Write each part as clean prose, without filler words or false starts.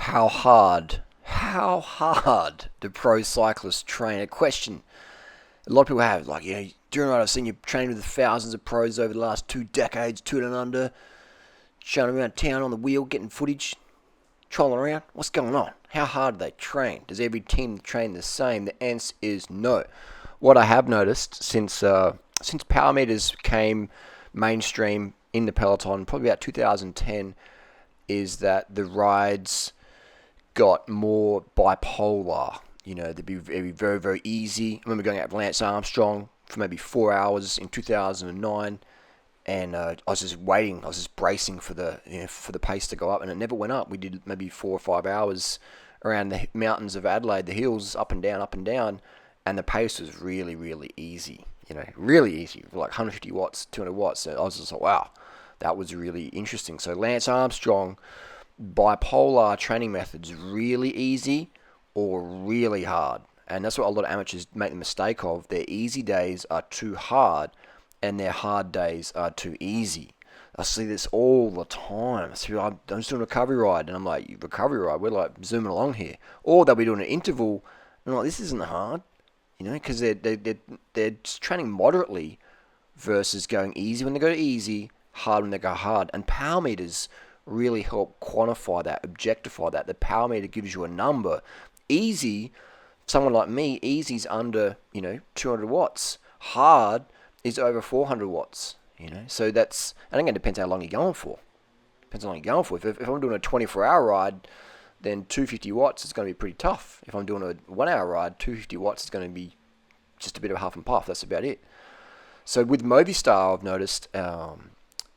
How hard do pro cyclists train? A question a lot of people have, like, during I've seen you train with thousands of pros over the last 2 decades, two and under, showing around town on the wheel, getting footage, trolling around. What's going on? How hard do they train? Does every team train the same? The answer is no. What I have noticed since power meters came mainstream in the peloton, probably about 2010, is that the rides got more bipolar. They'd be very, very, very easy. I remember going out with Lance Armstrong for maybe 4 hours in 2009, and I was just waiting. I was just bracing for the pace to go up, and it never went up. We did maybe 4 or 5 hours around the mountains of Adelaide, the hills, up and down, and the pace was really, really easy. Really easy, like 150 watts, 200 watts. So I was just like, wow, that was really interesting. So Lance Armstrong, bipolar training methods, really easy or really hard. And that's what a lot of amateurs make the mistake of. Their easy days are too hard and their hard days are too easy. I see this all the time. I'm just doing a recovery ride, and I'm like, recovery ride? We're like zooming along here. Or they'll be doing an interval, and I'm like, this isn't hard, because they're just training moderately versus going easy when they go easy, hard when they go hard. And power meters really help quantify that, objectify that. The power meter gives you a number. Easy, someone like me, easy's under 200 watts. Hard is over 400 watts. So that's, and again, it depends how long you're going for. Depends how long you're going for. If I'm doing a 24-hour ride, then 250 watts is going to be pretty tough. If I'm doing a 1-hour ride, 250 watts is going to be just a bit of a huff and puff. That's about it. So with Movistar, I've noticed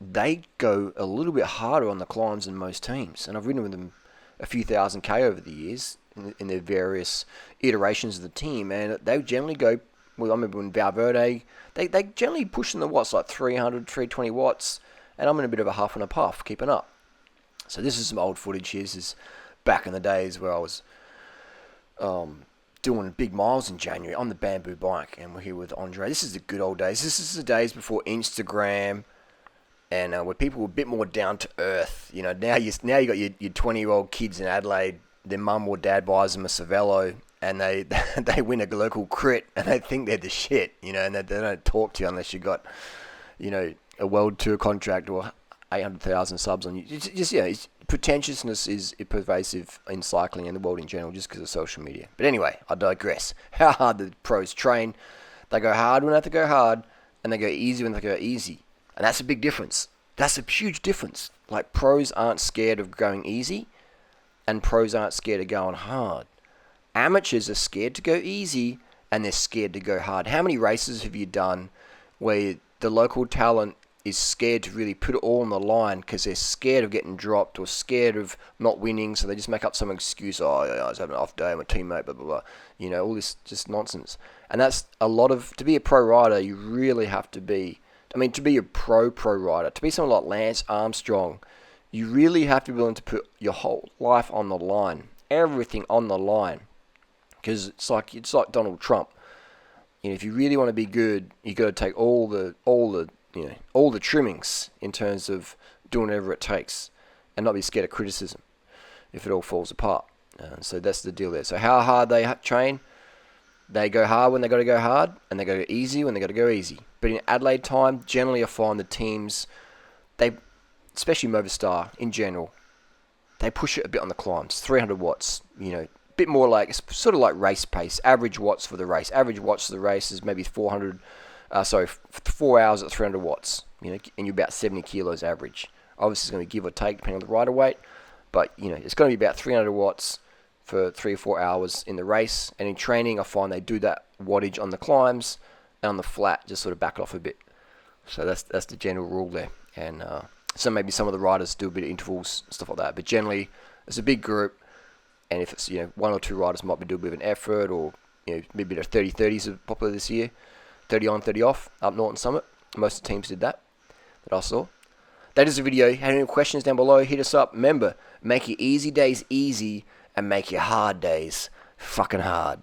they go a little bit harder on the climbs than most teams. And I've ridden with them a few thousand K over the years in their various iterations of the team. And they generally go, well, I remember when Valverde, they generally push in the watts like 300, 320 watts. And I'm in a bit of a huff and a puff, keeping up. So this is some old footage here. This is back in the days where I was doing big miles in January on the bamboo bike. And we're here with Andre. This is the good old days. This is the days before Instagram, and where people were a bit more down to earth. Now you got your 20-year-old kids in Adelaide. Their mum or dad buys them a Cervelo, and they win a local crit, and they think they're the shit. And they don't talk to you unless you got, a world tour contract or 800,000 subs on you. Pretentiousness is pervasive in cycling and the world in general, just because of social media. But anyway, I digress. How hard the pros train? They go hard when they have to go hard, and they go easy when they go easy. And that's a big difference. That's a huge difference. Like, pros aren't scared of going easy, and pros aren't scared of going hard. Amateurs are scared to go easy, and they're scared to go hard. How many races have you done where the local talent is scared to really put it all on the line because they're scared of getting dropped or scared of not winning, so they just make up some excuse? Oh, yeah, I was having an off day, my teammate, blah, blah, blah. All this just nonsense. And that's a lot of, to be a pro rider, you really have to be, to be a pro rider, to be someone like Lance Armstrong, you really have to be willing to put your whole life on the line, everything on the line, because it's like Donald Trump. If you really want to be good, you got to take all the trimmings in terms of doing whatever it takes, and not be scared of criticism if it all falls apart. So that's the deal there. So how hard they train? They go hard when they got to go hard, and they go easy when they got to go easy. But in Adelaide time, generally I find the teams, especially Movistar in general, they push it a bit on the climbs. 300 watts, bit more like, sort of like race pace. Average watts for the race. Average watts for the race is maybe 4 hours at 300 watts, and you're about 70 kilos average. Obviously, it's going to be give or take depending on the rider weight, but it's going to be about 300 watts for 3 or 4 hours in the race. And in training, I find they do that wattage on the climbs, and on the flat, just sort of back it off a bit. So that's the general rule there. And so maybe some of the riders do a bit of intervals, stuff like that. But generally, it's a big group, and if it's 1 or 2 riders might be doing a bit of an effort, or maybe the 30-30s are popular this year. 30 on, 30 off, up Norton Summit. Most of the teams did that I saw. That is the video. Have any questions down below, hit us up. Remember, make your easy days easy and make your hard days fucking hard.